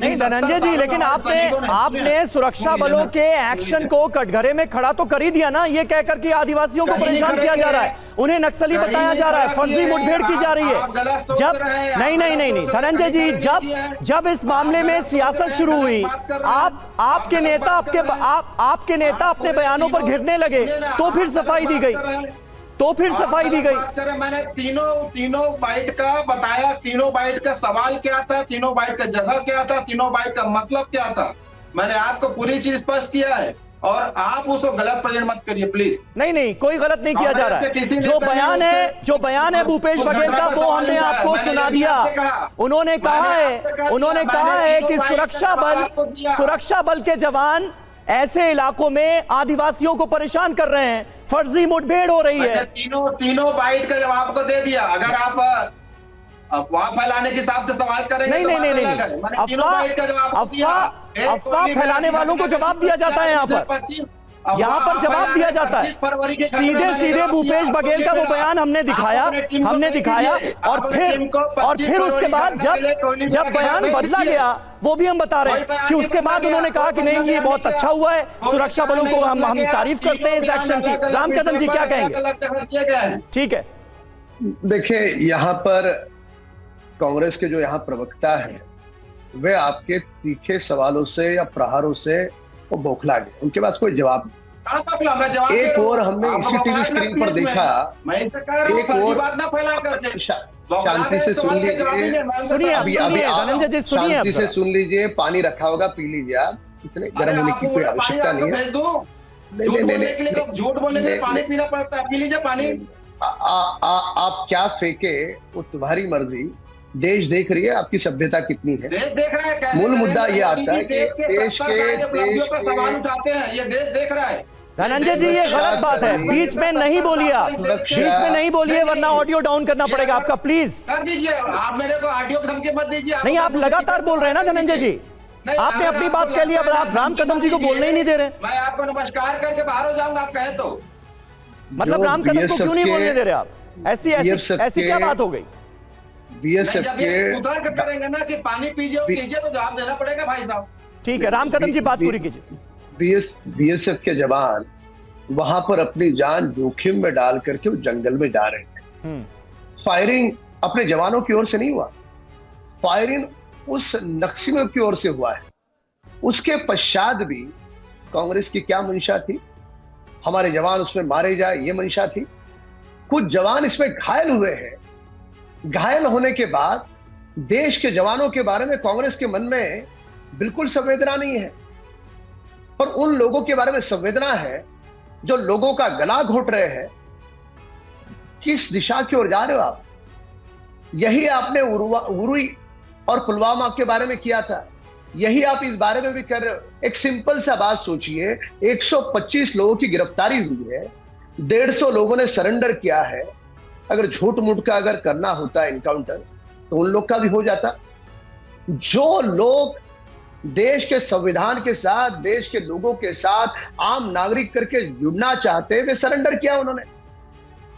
नहीं धनंजय जी, लेकिन आपने सुरक्षा बलों के एक्शन को कटघरे में खड़ा तो कर ही दिया ना, ये कहकर कि आदिवासियों को परेशान किया जा रहा है, उन्हें नक्सली बताया जा रहा है, फर्जी मुठभेड़ की जा रही है। जब नहीं धनंजय जी, जब इस मामले में सियासत शुरू हुई, आपके नेता अपने बयानों पर घिरने लगे, तो फिर सफाई दी गई। मैंने तीनों बाइट का बताया, तीनों बाइट का सवाल क्या था, तीनों बाइट का जगह क्या था, तीनों बाइट का मतलब क्या था, मैंने आपको पूरी चीज स्पष्ट किया है। और आप उसको गलत प्रेजेंट मत करिए प्लीज। नहीं, कोई गलत नहीं किया जा रहा है। जो बयान है भूपेश बघेल का, वो हमने आपको सुना दिया। उन्होंने कहा है कि सुरक्षा बल के जवान ऐसे इलाकों में आदिवासियों को परेशान कर रहे हैं, फर्जी मुठभेड़ हो रही है। तीनों बाइट का जवाब आपको दे दिया। अगर आप अफवाह फैलाने के हिसाब से सवाल करेंगे नहीं, अफवाह फैलाने वालों को जवाब दिया जाता है। यहाँ पर जवाब दिया जाता है। सीधे भूपेश बघेल का वो बयान हमने दिखाया और फिर उसके बाद जब बयान बदला गया, वो भी हम बता रहे हैं कि उसके बाद उन्होंने कहा कि नहीं, ये बहुत अच्छा हुआ है, सुरक्षा बलों को हम तारीफ करते हैं इस एक्शन की। राम कदम जी क्या कहेंगे? ठीक है, देखिए, यहाँ पर कांग्रेस के जो यहाँ प्रवक्ता है, वे आपके तीखे सवालों से या प्रहारों से वो बौखला गए, उनके पास कोई जवाब नहीं। एक और हमने इसी टीवी स्क्रीन पर देखा, एक और शांति से सुन लीजिए, अभी शांति से सुन लीजिए, पानी रखा होगा, पी लीजिए। आप इतने गर्म होने की कोई आवश्यकता नहीं है। झूठ बोलने के लिए पानी पीना पड़ता है, पी लीजिए पानी। आप क्या फेंके वो तुम्हारी मर्जी, देश देख रही है आपकी सभ्यता कितनी है। देश देख रहा है। मूल मुद्दा ये आता है कि देश के सवाल उठाते हैं, ये देश देख रहा है। धनंजय जी, ये गलत बात है, बीच में नहीं बोलिए, वरना ऑडियो डाउन करना पड़ेगा आपका, प्लीज कर दीजिए। आप मेरे को ऑडियो की धमकी मत दीजिए। नहीं, आप लगातार बोल रहे हैं ना धनंजय जी, आपने अपनी बात कह लिया, आप राम कदम जी को बोलने ही नहीं दे रहे। मैं आपको नमस्कार करके बाहर हो जाऊंगा, आप कहे तो। मतलब राम कदम को क्यों नहीं बोलने दे रहे आप? ऐसी क्या बात हो गई? बीएसएफ के उधर करेंगे ना कि पानी कीजिए तो जवाब देना पड़ेगा भाई साहब। ठीक है, राम कदम जी बात पूरी कीजिए। बीएसएफ के जवान वहां पर अपनी जान जोखिम में डाल करके वो जंगल में जा रहे थे। फायरिंग अपने जवानों की ओर से नहीं हुआ, फायरिंग उस नक्सलियों की ओर से हुआ है। उसके पश्चात भी कांग्रेस की क्या मंशा थी? हमारे जवान उसमें मारे जाए, ये मंशा थी। कुछ जवान इसमें घायल हुए हैं। घायल होने के बाद देश के जवानों के बारे में कांग्रेस के मन में बिल्कुल संवेदना नहीं है, और उन लोगों के बारे में संवेदना है जो लोगों का गला घोट रहे हैं। किस दिशा की ओर जा रहे हो आप? यही आपने उरी और पुलवामा के बारे में किया था, यही आप इस बारे में भी कर रहे हो। एक सिंपल सा बात सोचिए, 125 लोगों की गिरफ्तारी हुई है, 150 लोगों ने सरेंडर किया है। अगर झूठ मूठ का अगर करना होता एनकाउंटर, तो उन लोग का भी हो जाता। जो लोग देश के संविधान के साथ, देश के लोगों के साथ आम नागरिक करके जुड़ना चाहते हैं, वे सरेंडर किया उन्होंने।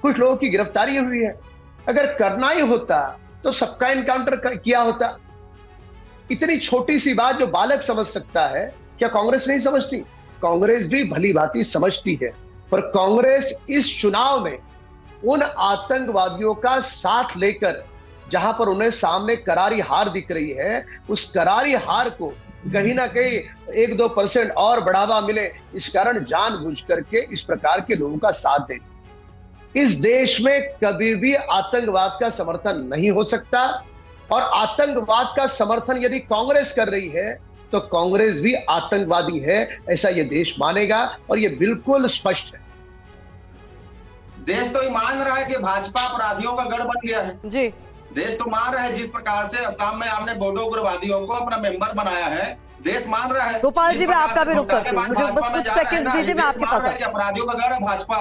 कुछ लोगों की गिरफ्तारी हुई है। अगर करना ही होता तो सबका एनकाउंटर किया होता। इतनी छोटी सी बात जो बालक समझ सकता है, क्या कांग्रेस नहीं समझती? कांग्रेस भी भली भांति समझती है, पर कांग्रेस इस चुनाव में उन आतंकवादियों का साथ लेकर, जहां पर उन्हें सामने करारी हार दिख रही है, उस करारी हार को कहीं ना कहीं 1-2% और बढ़ावा मिले, इस कारण जानबूझ करके इस प्रकार के लोगों का साथ दे। इस देश में कभी भी आतंकवाद का समर्थन नहीं हो सकता, और आतंकवाद का समर्थन यदि कांग्रेस कर रही है तो कांग्रेस भी आतंकवादी है, ऐसा यह देश मानेगा, और यह बिल्कुल स्पष्ट है। देश तो ये मान रहा है कि भाजपा अपराधियों का गढ़ बन गया है जी। देश तो मान रहा है, जिस प्रकार से असम में आपने बोडो उग्रवादियों को अपना मेंबर बनाया है, देश मान रहा है। गोपाल जी, मैं आपका भी रुक करती हूँ, मुझे बस कुछ सेकंड्स दीजिए, मैं आपके पास अपराधियों का गढ़ है भाजपा,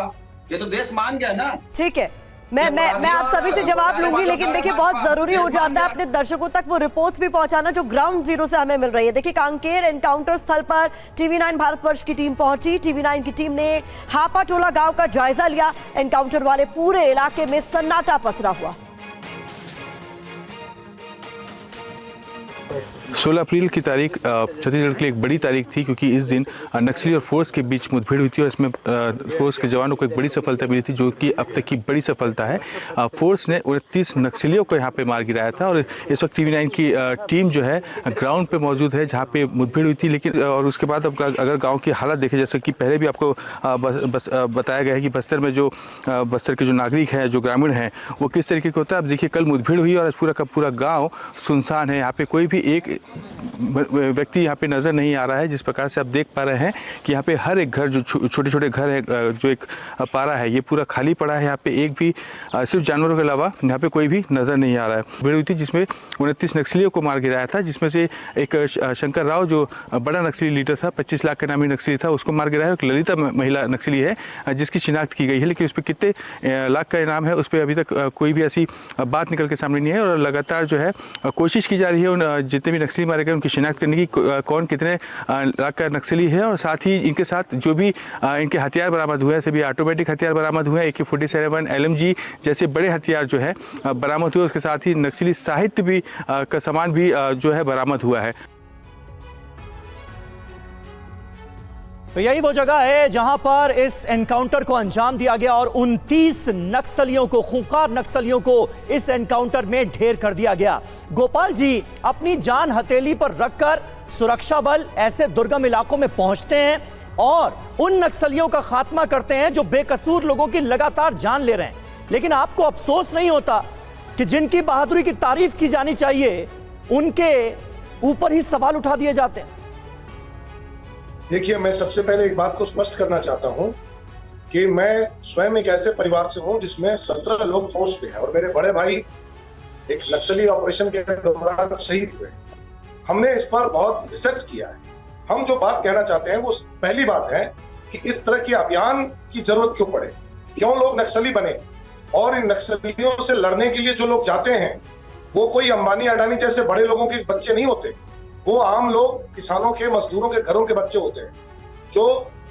ये तो देश मान गया ना। ठीक है, मैं आप सभी से जवाब लूंगी, लेकिन देखिए बहुत जरूरी हो जाता है अपने दर्शकों तक वो रिपोर्ट्स भी पहुंचाना जो ग्राउंड जीरो से हमें मिल रही है। देखिए, कांकेर एनकाउंटर स्थल पर टीवी9 भारतवर्ष की टीम पहुंची। टीवी9 की टीम ने हापाटोला गांव का जायजा लिया। एनकाउंटर वाले पूरे इलाके में सन्नाटा पसरा हुआ। 16 अप्रैल की तारीख छत्तीसगढ़ के लिए एक बड़ी तारीख थी, क्योंकि इस दिन नक्सली और फोर्स के बीच मुठभेड़ हुई थी और इसमें फोर्स के जवानों को एक बड़ी सफलता मिली थी, जो कि अब तक की बड़ी सफलता है। फोर्स ने 29 नक्सलियों को यहाँ पे मार गिराया था और इस वक्त TV9 की टीम जो है ग्राउंड पे मौजूद है जहाँ पे मुठभेड़ हुई थी। लेकिन और उसके बाद अब अगर गाँव की हालत देखें, जैसे कि पहले भी आपको बताया गया है कि बस्तर में जो बस्तर के जो नागरिक हैं, जो ग्रामीण हैं, वो किस तरीके के होता है। अब देखिए कल मुठभेड़ हुई और पूरा का पूरा गाँव सुनसान है। यहाँ पे कोई भी एक व्यक्ति यहाँ पे नज़र नहीं आ रहा है। जिस प्रकार से आप देख पा रहे हैं कि यहाँ पे हर एक घर, जो छोटे छोटे घर है, जो एक पारा है, ये पूरा खाली पड़ा है। यहाँ पे एक भी सिर्फ जानवरों के अलावा यहाँ पे कोई भी नज़र नहीं आ रहा है। भीड़ हुई थी जिसमें 29 नक्सलियों को मार गिराया था, जिसमें से एक शंकर राव जो बड़ा नक्सली लीडर था, 25 लाख का नामी नक्सली था, उसको मार गिराया। एक ललिता महिला नक्सली है जिसकी शिनाख्त की गई है, लेकिन उस पर कितने लाख का इनाम है उस पर अभी तक कोई भी ऐसी बात निकल के सामने नहीं है। और लगातार जो है कोशिश की जा रही है उन जितने भी नक्सली मारे गए उनकी शिनाख्त करने की, कौन कितने लाख का नक्सली है। और साथ ही इनके साथ जो भी इनके हथियार बरामद हुए हैं, सभी ऑटोमेटिक हथियार बरामद हुए हैं, AK-47 LMG जैसे बड़े हथियार जो है बरामद हुए। उसके साथ ही नक्सली साहित्य भी का सामान भी जो है बरामद हुआ है। तो यही वो जगह है जहां पर इस एनकाउंटर को अंजाम दिया गया और 29 नक्सलियों को, खूंखार नक्सलियों को इस एनकाउंटर में ढेर कर दिया गया। गोपाल जी, अपनी जान हथेली पर रखकर सुरक्षा बल ऐसे दुर्गम इलाकों में पहुंचते हैं और उन नक्सलियों का खात्मा करते हैं जो बेकसूर लोगों की लगातार जान ले रहे हैं। लेकिन आपको अफसोस नहीं होता कि जिनकी बहादुरी की तारीफ की जानी चाहिए उनके ऊपर ही सवाल उठा दिए जाते हैं? देखिए, मैं सबसे पहले एक बात को स्पष्ट करना चाहता हूं कि मैं स्वयं एक ऐसे परिवार से हूं जिसमें 17 लोग फोर्स पे हैं और मेरे बड़े भाई एक नक्सली ऑपरेशन के दौरान शहीद हुए। हमने इस पर बहुत रिसर्च किया है। हम जो बात कहना चाहते हैं वो पहली बात है कि इस तरह के अभियान की जरूरत क्यों पड़े, क्यों लोग नक्सली बने, और इन नक्सलियों से लड़ने के लिए जो लोग जाते हैं वो कोई अंबानी अडानी जैसे बड़े लोगों के बच्चे नहीं होते। वो आम लोग, किसानों के, मजदूरों के घरों के बच्चे होते हैं जो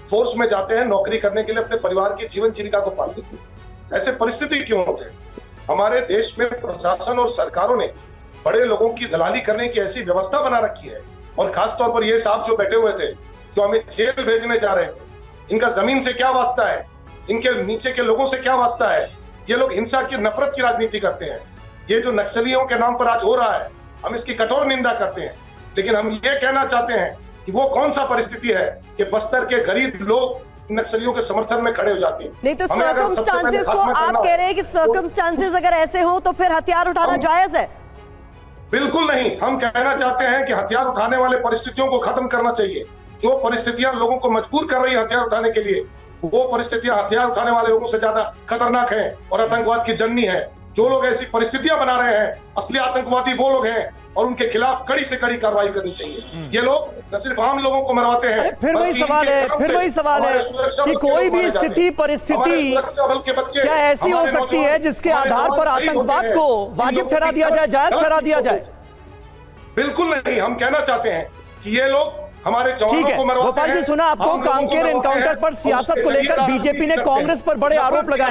फोर्स में जाते हैं नौकरी करने के लिए, अपने परिवार की जीवन जीविका को पालने के लिए। ऐसे परिस्थिति क्यों होते हैं? हमारे देश में प्रशासन और सरकारों ने बड़े लोगों की दलाली करने की ऐसी व्यवस्था बना रखी है, और खासतौर पर ये साहब जो बैठे हुए थे, जो हमें जेल भेजने जा रहे थे, इनका जमीन से क्या वास्ता है, इनके नीचे के लोगों से क्या वास्ता है? ये लोग हिंसा की, नफरत की राजनीति करते हैं। ये जो नक्सलियों के नाम पर आज हो रहा है, हम इसकी कठोर निंदा करते हैं। लेकिन हम ये कहना चाहते हैं कि वो कौन सा परिस्थिति है कि बस्तर के गरीब लोग नक्सलियों के समर्थन में खड़े हो जाते हैं। नहीं तो सर्कमस्टांसेस को आप कह रहे हैं कि सर्कमस्टांसेस अगर ऐसे हो तो फिर हथियार उठाना जायज है? बिल्कुल नहीं। हम कहना चाहते हैं कि हथियार उठाने वाले परिस्थितियों को खत्म करना चाहिए। जो परिस्थितियां लोगों को मजबूर कर रही है हथियार उठाने के लिए, वो परिस्थितियां हथियार उठाने वाले लोगों से ज्यादा खतरनाक है और आतंकवाद की जननी है। जो लोग ऐसी परिस्थितियां बना रहे हैं, असली आतंकवादी वो लोग हैं और उनके खिलाफ कड़ी से कड़ी कार्रवाई करनी चाहिए। ये लोग न सिर्फ आम लोगों को मरवाते हैं, फिर वही सवाल है कि कोई भी स्थिति, परिस्थिति क्या ऐसी हो सकती है जिसके आधार पर आतंकवाद को वाजिब ठहरा दिया जाए, जायज ठहरा दिया जाए? बिल्कुल नहीं। हम कहना चाहते हैं कि ये लोग हमारे जवानों को मरवाते हैं। गोपाल जी, सुना आपको कांकेर एनकाउंटर पर सियासत को लेकर बीजेपी ने कांग्रेस पर बड़े आरोप लगाए।